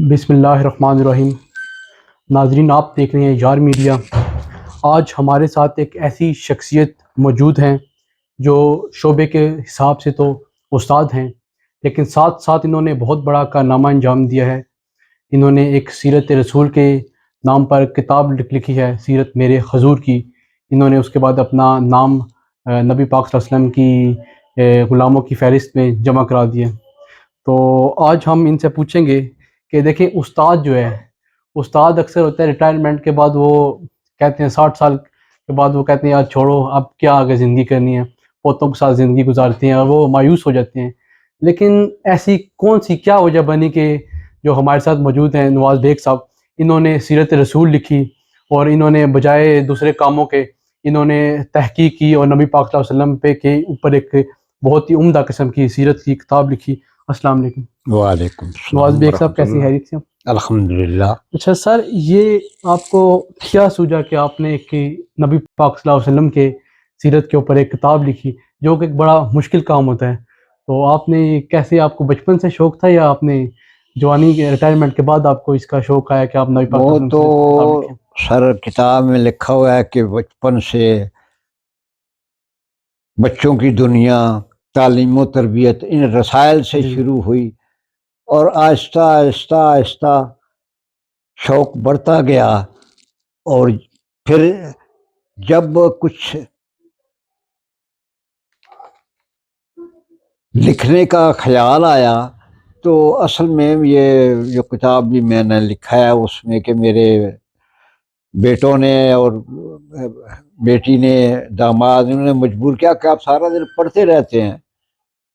بسم اللہ الرحمن الرحیم۔ ناظرین، آپ دیکھ رہے ہیں یار میڈیا۔ آج ہمارے ساتھ ایک ایسی شخصیت موجود ہیں جو شعبے کے حساب سے تو استاد ہیں، لیکن ساتھ ساتھ انہوں نے بہت بڑا کارنامہ انجام دیا ہے۔ انہوں نے ایک سیرت رسول کے نام پر کتاب لکھی ہے، سیرت میرے حضور کی۔ انہوں نے اس کے بعد اپنا نام نبی پاک صلی اللہ علیہ وسلم کی غلاموں کی فہرست میں جمع کرا دیا۔ تو آج ہم ان سے پوچھیں گے کہ دیکھیں، استاد جو ہے، استاد اکثر ہوتا ہے ریٹائرمنٹ کے بعد وہ کہتے ہیں 60 سال کے بعد وہ کہتے ہیں یار چھوڑو، اب کیا آگے زندگی کرنی ہے، پوتوں کے ساتھ زندگی گزارتے ہیں اور وہ مایوس ہو جاتے ہیں۔ لیکن ایسی کون سی کیا وجہ بنی کہ جو ہمارے ساتھ موجود ہیں نواز بیگ صاحب، انہوں نے سیرت رسول لکھی اور انہوں نے بجائے دوسرے کاموں کے انہوں نے تحقیق کی اور نبی پاک صلی اللہ علیہ وسلم پہ کے اوپر ایک بہت ہی عمدہ قسم کی سیرت کی کتاب لکھی۔ السلام علیکم وعلیکم نواز السلام بیگ صاحب، ورحمۃ کیسی اللہ۔ خیریت سے ہیں؟ الحمدللہ۔ اچھا سر، یہ آپ کو کیا سوچا کہ آپ نے ایک نبی پاک صلی اللہ علیہ وسلم کے سیرت کے اوپر ایک کتاب لکھی، جو کہ ایک بڑا مشکل کام ہوتا ہے؟ تو آپ نے کیسے، آپ کو بچپن سے شوق تھا یا آپ نے جوانی کے ریٹائرمنٹ کے بعد آپ کو اس کا شوق آیا کہ آپ نبی پاک صلی وہ اللہ علیہ وسلم تو کی سیرت کی کتاب لکھیں؟ سر کتاب میں لکھا ہوا ہے کہ بچپن سے بچوں کی دنیا، تعلیم و تربیت ان رسائل سے جی شروع ہوئی، اور آہستہ آہستہ آہستہ شوق بڑھتا گیا، اور پھر جب کچھ لکھنے کا خیال آیا تو اصل میں یہ جو کتاب بھی میں نے لکھا ہے اس میں کہ میرے بیٹوں نے اور بیٹی نے، داماد، انہوں نے مجبور کیا کہ آپ سارا دن پڑھتے رہتے ہیں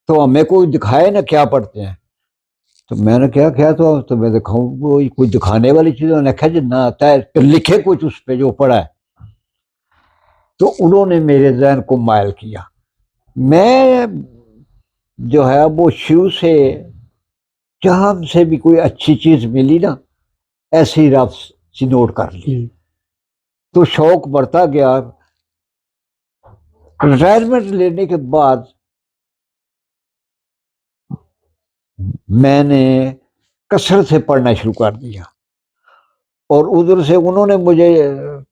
تو ہمیں کوئی دکھائے نا کیا پڑھتے ہیں۔ تو میں نے کیا تو میں دکھاؤں کوئی دکھانے والی چیز؟ انہوں نے کہا جی نہ آتا ہے تو لکھے کچھ اس پہ جو پڑھا ہے۔ تو انہوں نے میرے ذہن کو مائل کیا۔ میں جو ہے وہ شروع سے جہاں سے بھی کوئی اچھی چیز ملی نا ایسے ہی رف سی نوٹ کر لی، جی تو شوق بڑھتا گیا۔ ریٹائرمنٹ لینے کے بعد میں نے کثرت سے پڑھنا شروع کر دیا، اور ادھر سے انہوں نے مجھے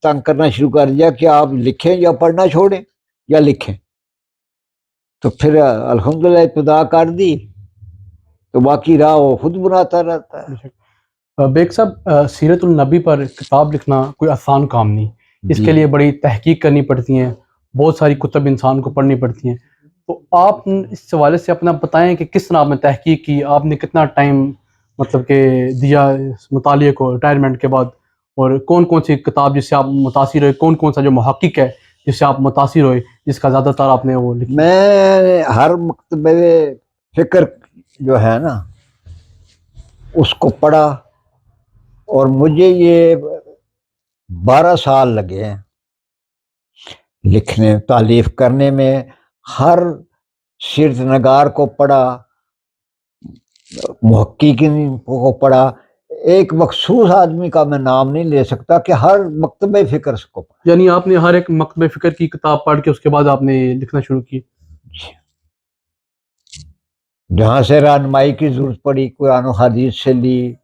تنگ کرنا شروع کر دیا کہ آپ لکھیں یا پڑھنا چھوڑیں یا لکھیں۔ تو پھر الحمدللہ ابتدا کر دی، تو باقی راہ وہ خود بناتا رہتا ہے۔ بے شک۔ بیگ صاحب، سیرت النبی پر کتاب لکھنا کوئی آسان کام نہیں، اس جی کے لیے بڑی تحقیق کرنی پڑتی ہیں، بہت ساری کتب انسان کو پڑھنی پڑتی ہیں۔ تو آپ اس حوالے سے اپنا بتائیں کہ کس طرح آپ نے تحقیق کی، آپ نے کتنا ٹائم مطلب کہ دیا اس مطالعے کو ریٹائرمنٹ کے بعد، اور کون کون سی کتاب جس سے آپ متاثر ہوئے، کون کون سا جو محقق ہے جس سے آپ متاثر ہوئے، جس کا زیادہ تر آپ نے وہ لکھی؟ میں ہر مکتبہ فکر جو ہے نا اس کو پڑھا، اور مجھے یہ 12 سال لگے ہیں لکھنے تالیف کرنے میں۔ ہر سیرت نگار کو پڑھا، محققین کو پڑھا، ایک مخصوص آدمی کا میں نام نہیں لے سکتا کہ ہر مکتبہ فکر کو پڑھا۔ یعنی آپ نے ہر ایک مکتبہ فکر کی کتاب پڑھ کے اس کے بعد آپ نے لکھنا شروع کی؟ جہاں سے رہنمائی کی ضرورت پڑی قرآن و حدیث سے لی،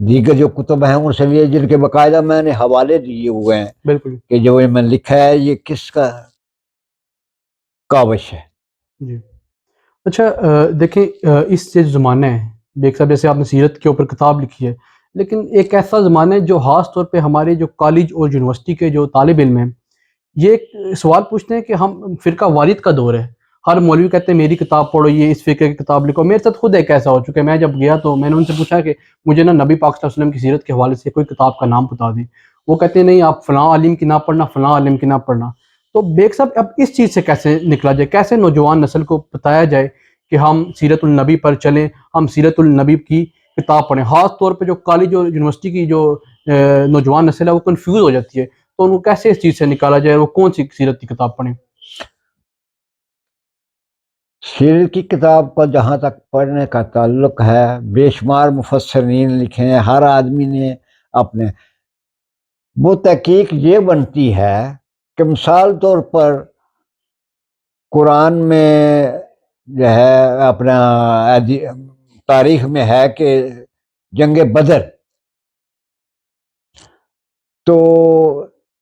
دیگر جو کتب ہیں ان سے لیے، جن کے باقاعدہ میں نے حوالے دیے ہوئے ہیں بالکل کہ جو میں نے لکھا ہے یہ کس کا کاوش ہے۔ جی۔ اچھا، دیکھیں، اس سے زمانہ ہے بیگ صاحب، جیسے آپ نے سیرت کے اوپر کتاب لکھی ہے، لیکن ایک ایسا زمانہ ہے جو خاص طور پہ ہمارے جو کالج اور یونیورسٹی کے جو طالب علم ہیں، یہ ایک سوال پوچھتے ہیں کہ ہم فرقہ واریت کا دور ہے، ہر مولوی کہتے ہیں میری کتاب پڑھو، یہ اس فرقے کی کتاب لکھو۔ میرے ساتھ خود ایک ایسا ہو چکا ہے، میں جب گیا تو میں نے ان سے پوچھا کہ مجھے نا نبی پاک صلی اللہ علیہ وسلم کی سیرت کے حوالے سے کوئی کتاب کا نام بتا دیں۔ وہ کہتے ہیں نہیں، آپ فلاں عالم کی نہ پڑھنا، فلاں عالم کی نہ پڑھنا۔ تو بیگ صاحب، اب اس چیز سے کیسے نکلا جائے، کیسے نوجوان نسل کو بتایا جائے کہ ہم سیرت النبی پر چلیں، ہم سیرت النبی کی کتاب پڑھیں؟ خاص طور پہ جو کالج اور یونیورسٹی کی جو نوجوان نسل ہے وہ کنفیوز ہو جاتی ہے، تو ان کو کیسے اس چیز سے نکالا جائے، وہ کون سی سیرت کی کتاب پڑھیں؟ سیرت کی کتاب کا جہاں تک پڑھنے کا تعلق ہے، بے شمار مفسرین لکھے ہیں، ہر آدمی نے اپنے، وہ تحقیق یہ بنتی ہے کہ مثال طور پر قرآن میں جو ہے اپنا تاریخ میں ہے کہ جنگ بدر. تو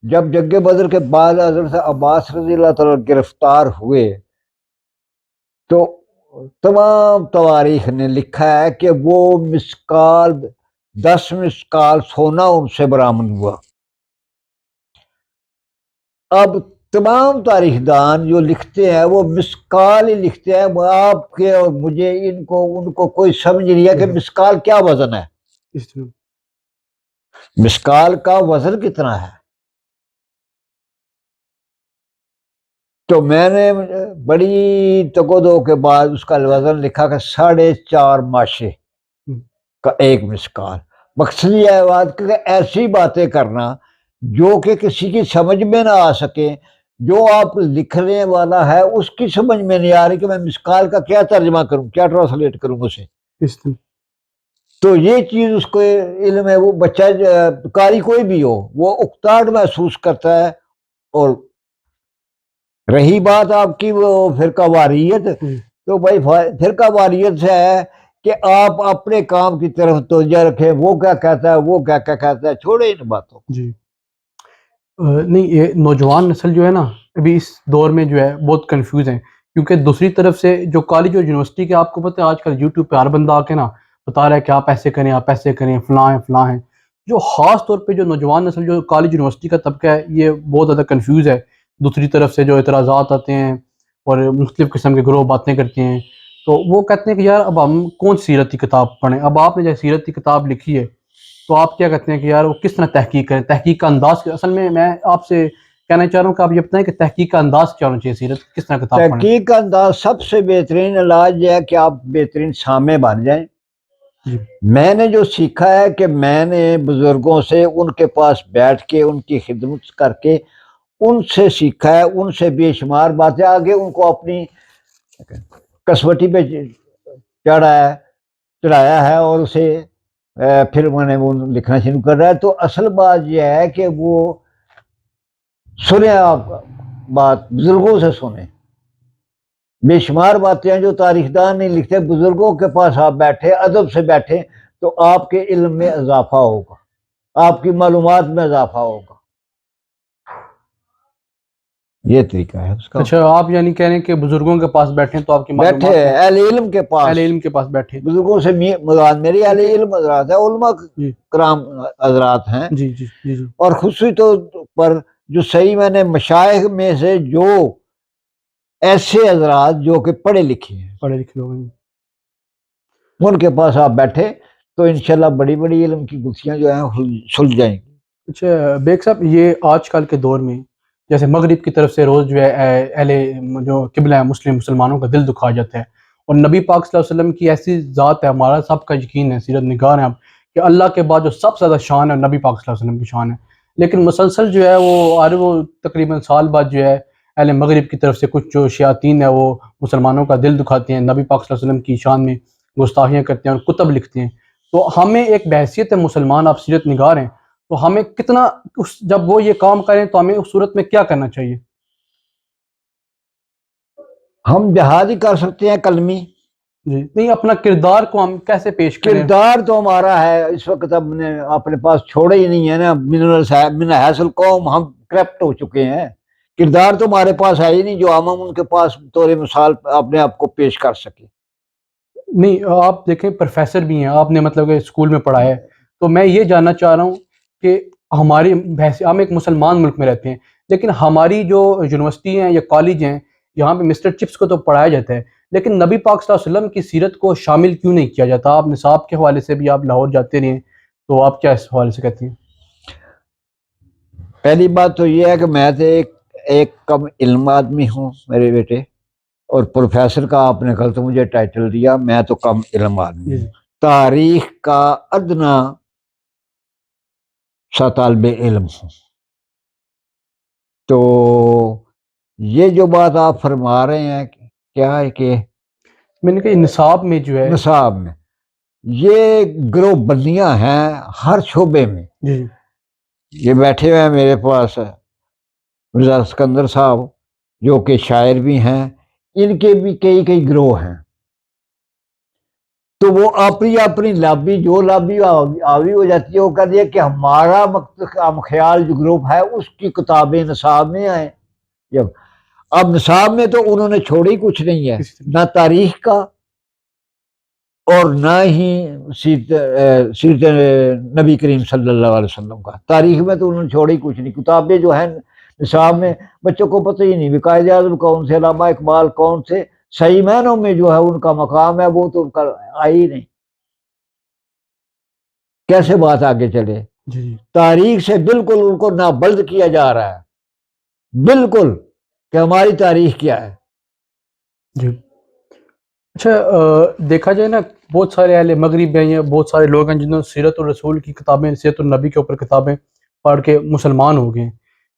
جب جنگ بدر کے بعد حضرت عباس رضی اللہ تعالیٰ گرفتار ہوئے تو تمام تواریخ نے لکھا ہے کہ وہ مسکال 10 مسکال سونا ان سے برآمد ہوا. اب تمام تاریخ دان جو لکھتے ہیں وہ مسکال ہی لکھتے ہیں. آپ کے اور مجھے ان کو کوئی سمجھ نہیں ہے کہ مسکال کیا وزن ہے, مسکال کا وزن کتنا ہے. تو میں نے بڑی تگودو کے بعد اس کا وزن لکھا کہ 4.5 ماشے کا ایک مسکال. مقصد یہ ہے بات کہ ایسی باتیں کرنا جو کہ کسی کی سمجھ میں نہ آ سکے, جو آپ لکھنے والا ہے اس کی سمجھ میں نہیں آ رہی کہ میں مسکال کا کیا ترجمہ کروں, کیا ٹرانسلیٹ کروں اسے. تو یہ چیز اس کو علم ہے. وہ بچہ قاری کوئی بھی ہو وہ اکتاڑ محسوس کرتا ہے. اور رہی بات آپ کی وہ فرقہ واریت, تو بھائی فرقہ واریت سے ہے کہ آپ اپنے کام کی طرف توجہ رکھیں, وہ کیا کہتا ہے وہ کیا کہتا ہے, چھوڑے ان باتوں. جی نہیں, یہ نوجوان نسل جو ہے نا ابھی اس دور میں جو ہے بہت کنفیوز ہیں, کیونکہ دوسری طرف سے جو کالج اور یونیورسٹی کے آپ کو پتہ ہے آج کل یوٹیوب پہ ہر بندہ آ کے نا بتا رہا ہے کہ آپ ایسے کریں آپ ایسے کریں, فلاں ہیں. جو خاص طور پہ جو نوجوان نسل جو کالج یونیورسٹی کا طبقہ ہے یہ بہت زیادہ کنفیوز ہے. دوسری طرف سے جو اعتراضات آتے ہیں اور مختلف قسم کے گروہ باتیں کرتے ہیں, تو وہ کہتے ہیں کہ یار اب ہم کون سیرت کی کتاب پڑھیں. اب آپ نے جو سیرت کی کتاب لکھی ہے تو آپ کیا کہتے ہیں کہ یار وہ کس طرح تحقیق کریں, تحقیق کا انداز. اصل میں آپ سے کہنا چاہ رہا ہوں کہ آپ یہ بتائیں کہ تحقیق کا انداز کیا ہونا چاہیے, سیرت کس طرح کتاب پڑھیں. تحقیق کا انداز سب سے بہترین علاج یہ ہے کہ آپ بہترین سامع بن جائیں. جی میں نے جو سیکھا ہے کہ میں نے بزرگوں سے ان کے پاس بیٹھ کے ان کی خدمت کر کے ان سے سیکھا ہے, ان سے بے شمار باتیں آگے ان کو اپنی کسوٹی پہ چڑھایا ہے اور اسے پھر میں نے وہ لکھنا شروع کر رہا ہے. تو اصل بات یہ ہے کہ وہ سنیں, آپ بات بزرگوں سے سنیں. بے شمار باتیں ہیں جو تاریخ دان نہیں لکھتے, بزرگوں کے پاس آپ بیٹھے ادب سے بیٹھے تو آپ کے علم میں اضافہ ہوگا, آپ کی معلومات میں اضافہ ہوگا. یہ طریقہ ہے اس کا. اچھا, آپ یعنی کہہ رہے ہیں کہ بزرگوں کے پاس بیٹھیں تو آپ کی بیٹھے معلومات میں اہل علم کے پاس, اہل علم کے پاس بیٹھیں. بزرگوں سے مراد میری اہل علم حضرات ہیں, علماء جی کرام حضرات ہیں. جی جی جی جی اور خصوصی طور پر جو صحیح میں نے مشائخ میں سے جو ایسے حضرات جو کہ پڑھے لکھے ہیں پڑھے لکھے لوگ ہیں. ان کے پاس آپ بیٹھے تو انشاءاللہ بڑی بڑی علم کی گتھیاں جو ہیں سلجھ جائیں گی. اچھا بیگ صاحب, یہ آج کل کے دور میں جیسے مغرب کی طرف سے روز جو ہے اہل جو قبلہ ہے مسلمانوں کا دل دکھا جاتا ہے, اور نبی پاک صلی اللہ علیہ وسلم کی ایسی ذات ہے, ہمارا سب کا یقین ہے, سیرت نگار ہیں آپ, کہ اللہ کے بعد جو سب سے زیادہ شان ہے نبی پاک صلی اللہ علیہ وسلم کی شان ہے. لیکن مسلسل جو ہے وہ تقریباً سال بعد جو ہے اہل مغرب کی طرف سے کچھ جو شیاطین ہے وہ مسلمانوں کا دل دکھاتے ہیں, نبی پاک صلی اللہ علیہ وسلم کی شان میں گستاخیاں کرتے ہیں اور کتب لکھتے ہیں. تو ہمیں ایک بحیثیت ہے مسلمان, آپ سیرت نگار ہیں, تو ہمیں کتنا جب وہ یہ کام کریں تو ہمیں اس صورت میں کیا کرنا چاہیے؟ ہم جہاد ہی کر سکتے ہیں کلمی. جی نہیں, اپنا کردار کو ہم کیسے پیش کریں؟ کردار تو ہمارا ہے اس وقت اب نے اپنے پاس چھوڑے ہی نہیں ہے نا, من حیث القوم ہم کرپٹ ہو چکے ہیں. کردار تو ہمارے پاس ہے ہی نہیں جو ہم ان کے پاس طور مثال اپنے آپ کو پیش کر سکے. نہیں, آپ دیکھیں پروفیسر بھی ہیں, آپ نے مطلب کہ اسکول میں پڑھایا ہے, تو میں یہ جاننا چاہ رہا ہوں کہ ہماری ہم ایک مسلمان ملک میں رہتے ہیں, لیکن ہماری جو یونیورسٹی ہیں یا کالج ہیں یہاں پہ مسٹر چپس کو تو پڑھایا جاتا ہے, لیکن نبی پاک صلی اللہ علیہ وسلم کی سیرت کو شامل کیوں نہیں کیا جاتا؟ آپ نصاب کے حوالے سے بھی آپ لاہور جاتے رہے, تو آپ کیا اس حوالے سے کہتے ہیں؟ پہلی بات تو یہ ہے کہ میں تو ایک کم علم آدمی ہوں میرے بیٹے, اور پروفیسر کا آپ نے غلط مجھے ٹائٹل دیا, میں تو کم علم آدمی ہوں. تاریخ کا ادنا سا طالب علم ہوں. تو یہ جو بات آپ فرما رہے ہیں کیا ہے کہ میں نے کہا نصاب میں جو ہے نصاب میں یہ گروہ بندیاں ہیں ہر شعبے میں. جی یہ بیٹھے ہوئے ہیں میرے پاس مرزا اسکندر صاحب جو کہ شاعر بھی ہیں, ان کے بھی کئی گروہ ہیں. تو وہ اپنی اپنی لابی جو لابی آوی ہو جاتی ہے، وہ کہتی ہے کہ ہمارا ہم خیال جو گروپ ہے اس کی کتابیں نصاب میں آئیں. جب اب نصاب میں تو انہوں نے چھوڑی کچھ نہیں ہے، کسی نہ تاریخ کا اور نہ ہی سیرت نبی کریم صلی اللہ علیہ وسلم کا. تاریخ میں تو انہوں نے چھوڑی کچھ نہیں. کتابیں جو ہیں نصاب میں بچوں کو پتہ ہی نہیں بھی قائد اعظم کون سے، علامہ اقبال کون سے، صحیح معنوں میں جو ہے ان کا مقام ہے وہ تو ان کا آئی نہیں. کیسے بات آگے چلے؟ جی جی تاریخ سے بالکل ان کو نابلد کیا جا رہا ہے، بالکل، کہ ہماری تاریخ کیا ہے. جی. اچھا دیکھا جائے نا، بہت سارے اہل مغرب ہیں یا بہت سارے لوگ ہیں جنہوں نے سیرت الرسول کی کتابیں، سیرت النبی کے اوپر کتابیں پڑھ کے مسلمان ہو گئے ہیں.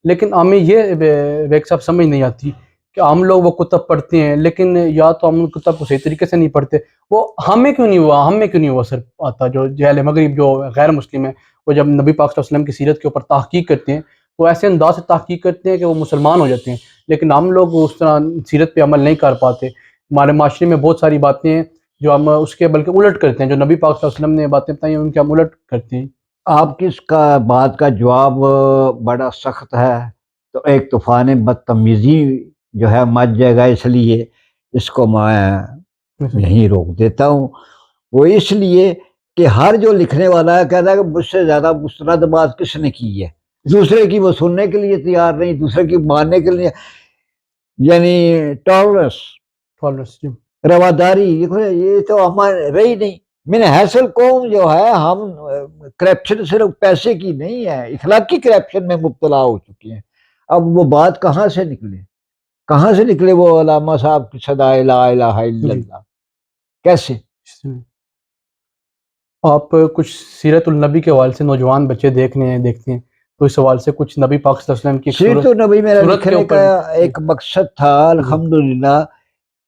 لیکن ہمیں یہ بیگ صاحب سمجھ نہیں آتی کہ ہم لوگ وہ کتب پڑھتے ہیں، لیکن یا تو ہم ان کتب کو صحیح طریقے سے نہیں پڑھتے. وہ ہمیں کیوں نہیں ہوا اثر آتا؟ جو اہل مغرب جو غیر مسلم ہیں، وہ جب نبی پاک صلی اللہ علیہ وسلم کی سیرت کے اوپر تحقیق کرتے ہیں تو ایسے انداز سے تحقیق کرتے ہیں کہ وہ مسلمان ہو جاتے ہیں. لیکن ہم لوگ اس طرح سیرت پہ عمل نہیں کر پاتے. ہمارے معاشرے میں بہت ساری باتیں ہیں جو ہم اس کے بلکہ الٹ کرتے ہیں. جو نبی پاک صلی اللہ علیہ وسلم نے باتیں بتائی ہیں ان کے ہم الٹ کرتے ہیں. آپ کی اس کا بات کا جواب بڑا سخت ہے. تو ایک طوفان بدتمیزی جو ہے مچ جائے گا، اس لیے اس کو میں یہیں روک دیتا ہوں. وہ اس لیے کہ ہر جو لکھنے والا ہے کہتا ہے کہ مجھ سے زیادہ مستند بات کس نے کی ہے. دوسرے کی وہ سننے کے لیے تیار نہیں، دوسرے کی ماننے کے لیے، یعنی ٹالرنس، جی رواداری. یہ تو ہمارے رہی نہیں. میں نے حاصل قوم جو ہے، ہم کرپشن صرف پیسے کی نہیں ہے، اخلاقی کرپشن میں مبتلا ہو چکے ہیں. اب وہ بات کہاں سے نکلے وہ علامہ صاحب کی صدا لا الہ الا جی. اللہ؟ کیسے؟ آپ کچھ سیرت النبی کے حوالے سے نوجوان بچے دیکھتے ہیں تو اس حوالے سے کچھ نبی پاک صلی اللہ علیہ وسلم کی سیرت النبی میرا صورت کے لکھنے کا اوپر. جی ایک مقصد تھا جی الحمدللہ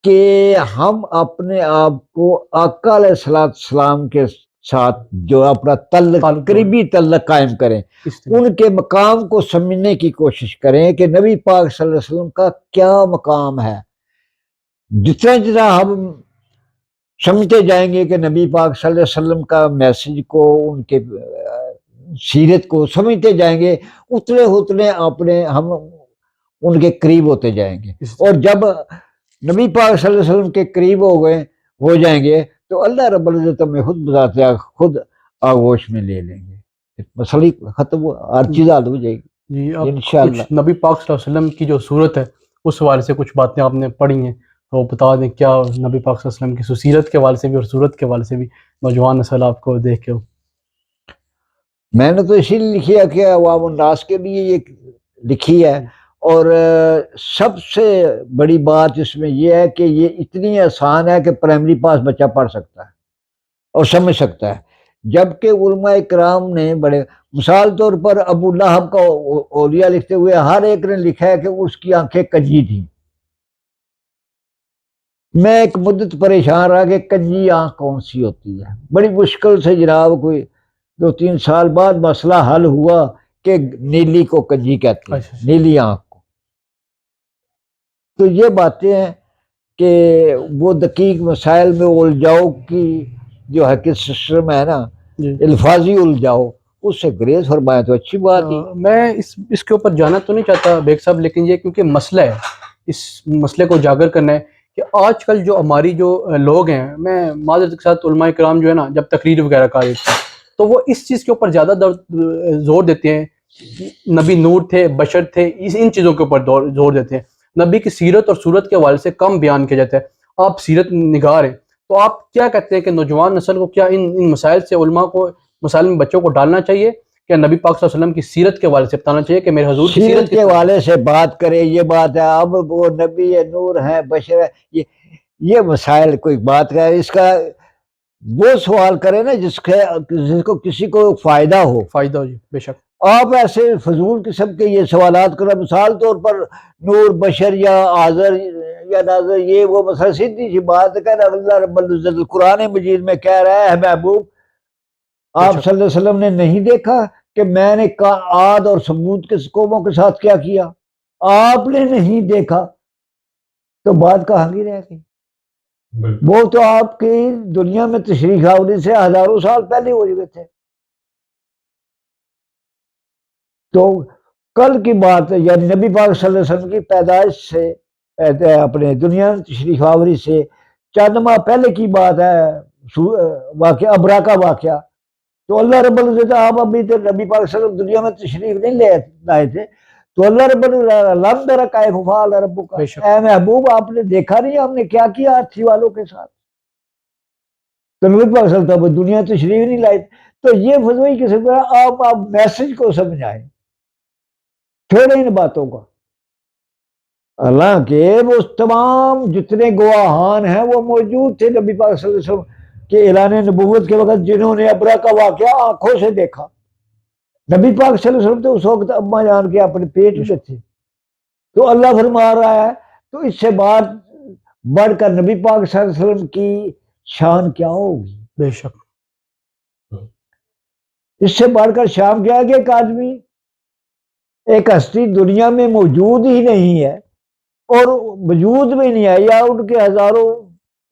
کہ ہم اپنے آپ کو آقا علیہ السلام کے ساتھ جو اپنا تعلق قریبی تعلق قائم کریں، اس طرح. ان کے مقام کو سمجھنے کی کوشش کریں کہ نبی پاک صلی اللہ علیہ وسلم کا کیا مقام ہے. جتنا ہم سمجھتے جائیں گے کہ نبی پاک صلی اللہ علیہ وسلم کا میسج کو، ان کے سیرت کو سمجھتے جائیں گے، اتنے ہم ان کے قریب ہوتے جائیں گے. اور جب نبی پاک صلی اللہ علیہ وسلم کے قریب ہو جائیں گے تو اللہ رب العزت میں خود آغوش میں لے لیں گے. مسئلہ ختم، ہر چیز حل ہو جائے گی جی آپ انشاءاللہ. کچھ نبی پاک صلی اللہ علیہ وسلم کی جو صورت ہے اس حوالے سے کچھ باتیں آپ نے پڑھی ہیں تو بتا دیں کیا نبی پاک صلی اللہ علیہ وسلم کی سیرت کے حوالے سے بھی اور صورت کے حوالے سے بھی نوجوان نسل آپ کو دیکھ کے. میں نے تو اسی لیے لکھی ہے کہ عوام الناس کے لیے یہ لکھی ہے. اور سب سے بڑی بات اس میں یہ ہے کہ یہ اتنی آسان ہے کہ پرائمری پاس بچہ پڑھ سکتا ہے اور سمجھ سکتا ہے. جبکہ علماء کرام نے بڑے، مثال طور پر ابو لہب کا اولیاء لکھتے ہوئے ہر ایک نے لکھا ہے کہ اس کی آنکھیں کنجی تھیں. میں ایک مدت پریشان رہا کہ کنجی آنکھ کون سی ہوتی ہے. بڑی مشکل سے جناب کوئی 2-3 سال بعد مسئلہ حل ہوا کہ نیلی کو کنجی کہتے ہیں، نیلی آنکھ کو. تو یہ باتیں ہیں کہ وہ دقیق مسائل میں الجھاؤ کی جو ہے کہ سسٹم ہے نا، الفاظی الجھاؤ، اس سے گریز فرمائے تو اچھی بات ہی. میں اس کے اوپر جانا تو نہیں چاہتا بیگ صاحب، لیکن یہ کیونکہ مسئلہ ہے، اس مسئلے کو اجاگر کرنا ہے کہ آج کل جو ہماری جو لوگ ہیں، میں معذرت کے ساتھ علماء کرام جو ہے نا جب تقریر وغیرہ کر رہے تھے تو وہ اس چیز کے اوپر زیادہ زور دیتے ہیں. نبی نور تھے، بشر تھے، ان چیزوں کے اوپر زور دیتے ہیں. نبی کی سیرت اور صورت کے حوالے سے کم بیان کیا جاتا ہے. آپ سیرت نگار ہیں تو آپ کیا کہتے ہیں کہ نوجوان نسل کو کیا ان مسائل سے، علماء کو مسائل میں بچوں کو ڈالنا چاہیے کہ نبی پاک صلی اللہ علیہ وسلم کی سیرت کے حوالے سے بتانا چاہیے کہ میرے حضور کی سیرت کے حوالے سے بات کرے؟ یہ بات ہے اب وہ نبی ہے، نور ہے، بشر ہے، یہ مسائل کوئی بات کرے؟ اس کا وہ سوال کرے نا جس کو کسی کو فائدہ ہو. جی بے شک. آپ ایسے فضول قسم کے یہ سوالات کریں. مثال طور پر نور، بشر یا آذر یا ناظر، یہ وہ مسئلہ سیدھی سی بات ہے کہ اللہ رب العزت قرآن مجید میں کہہ رہا ہے محبوب آپ صلی اللہ علیہ وسلم نے نہیں دیکھا کہ میں نے عاد اور ثمود کے قوموں کے ساتھ کیا کیا؟ آپ نے نہیں دیکھا تو بات کہاں کی رہ گئی؟ وہ تو آپ کی دنیا میں تشریف آوری سے ہزاروں سال پہلے ہو چکے تھے. تو کل کی بات ہے، یعنی نبی پاک صلی اللہ علیہ وسلم کی پیدائش سے اپنے دنیا میں تشریف آوری سے چند ماہ پہلے کی بات ہے، واقعہ ابرا کا واقعہ. تو اللہ رب العزت، آپ ابھی تو نبی پاک صلی اللہ علیہ وسلم دنیا میں تشریف نہیں لائے تھے، تو اللہ رب العزت درکا فعال رب کا، اے محبوب آپ نے دیکھا نہیں ہم نے کیا کیا ہاتھی والوں کے ساتھ. تو نبی پاک صلی اللہ علیہ وسلم دنیا تشریف نہیں لائے. تو یہ فضوئی قسم کا آپ میسج کو سمجھائیں، چھوڑیں ان باتوں کا. اللہ کے وہ تمام جتنے گواہان ہیں وہ موجود تھے نبی پاک صلی اللہ علیہ وسلم کے اعلان نبوت کے وقت، جنہوں نے ابرا کا واقعہ آنکھوں سے دیکھا. نبی پاک صلی اللہ علیہ وسلم تو اس وقت اماں جان کے اپنے پیٹ میں تھے. تو اللہ فرما رہا ہے، تو اس سے بڑھ کر نبی پاک صلی اللہ علیہ وسلم کی شان کیا ہوگی؟ بے شک. اس سے بڑھ کر شان کیا ہے کہ ایک آدمی، ایک ہستی دنیا میں موجود ہی نہیں ہے اور وجود میں نہیں ہے، یا ان کے ہزاروں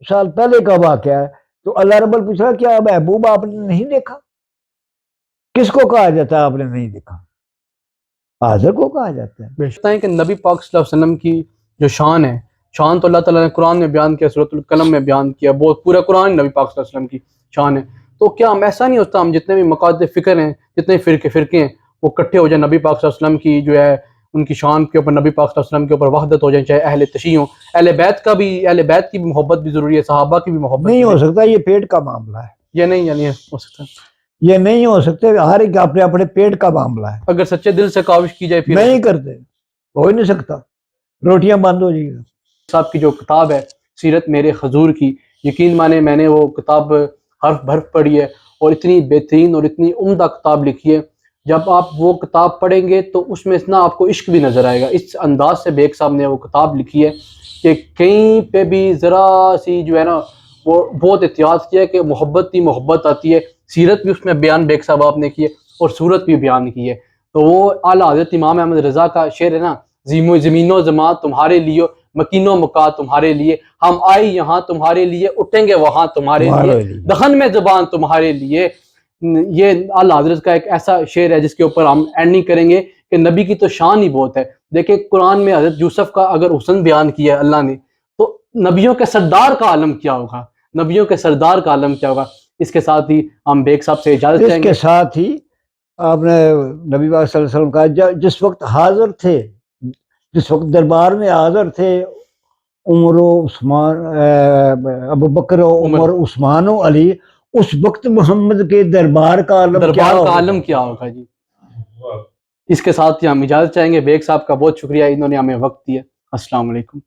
سال پہلے کا واقعہ ہے. تو اللہ رب پوچھ رہا کیا محبوب آپ نے نہیں دیکھا؟ کس کو کہا جاتا ہے آپ نے نہیں دیکھا؟ حاضر کو کہا جاتا ہے. بے شک ہے کہ نبی پاک صلی اللہ علیہ وسلم کی جو شان ہے، شان تو اللہ تعالیٰ نے قرآن میں بیان کیا، سورۃ القلم میں بیان کیا، بہت پورا قرآن نبی پاک صلی اللہ علیہ وسلم کی شان ہے. تو کیا ہم ایسا نہیں ہوتا، ہم جتنے بھی مقاصد فکر ہیں، جتنے فرقے ہیں، وہ اکٹھے ہو جائیں نبی پاک صلی اللہ علیہ وسلم کی جو ہے ان کی شان کے اوپر، نبی پاک صلی اللہ علیہ وسلم کے اوپر وحدت ہو جائیں، چاہے اہل تشیع ہوں. اہل بیت کی بھی محبت بھی ضروری ہے، صحابہ کی بھی محبت نہیں ہو سکتا، یہ پیٹ کا معاملہ ہے. یہ نہیں ہو سکتا، یہ نہیں ہو سکتے، ہر ایک اپنے اپنے پیٹ کا معاملہ ہے. اگر سچے دل سے کاوش کی جائے پھر نہیں کرتے، ہو ہی نہیں سکتا، روٹیاں بند ہو جائیں گی. صاحب کی جو کتاب ہے سیرت میرے حضور کی، یقین مانے میں نے وہ کتاب حرف بھرف پڑھی ہے، اور اتنی بہترین اور اتنی عمدہ کتاب لکھی ہے. جب آپ وہ کتاب پڑھیں گے تو اس میں اتنا آپ کو عشق بھی نظر آئے گا. اس انداز سے بیگ صاحب نے وہ کتاب لکھی ہے کہ کہیں پہ بھی ذرا سی جو ہے نا وہ بہت احتیاط کیا ہے کہ محبت ہی محبت آتی ہے. سیرت بھی اس میں بیان بیگ صاحب آپ نے کی ہے اور صورت بھی بیان کی ہے. تو وہ اعلیٰ حضرت امام احمد رضا کا شعر ہے نا، زمین و زمان تمہارے لیے، مکین و مکا تمہارے لیے، ہم آئے یہاں تمہارے لیے، اٹھیں گے وہاں تمہارے لیے، دہن میں زبان تمہارے لیے. یہ اعلیٰ حضرت کا ایک ایسا شعر ہے جس کے اوپر ہم اینڈنگ کریں گے کہ نبی کی تو شان ہی بہت ہے. دیکھیں قرآن میں حضرت یوسف کا اگر حسن بیان کیا ہے اللہ نے، تو نبیوں کے سردار کا عالم کیا ہوگا، نبیوں کے سردار کا عالم کیا ہوگا. اس کے ساتھ ہی ہم بیگ صاحب سے اجازت چاہیں گے. اس کے ساتھ ہی آپ نے نبی پاک صلی اللہ علیہ وسلم کا جس وقت حاضر تھے، جس وقت دربار میں حاضر تھے عمر و عثمان، ابو بکر و عمر، عثمان و علی، اس وقت محمد کے دربار کا عالم کیا ہوگا جی. اس کے ساتھ ہی ہم اجازت چاہیں گے. بیگ صاحب کا بہت شکریہ، انہوں نے ہمیں وقت دیا. السلام علیکم.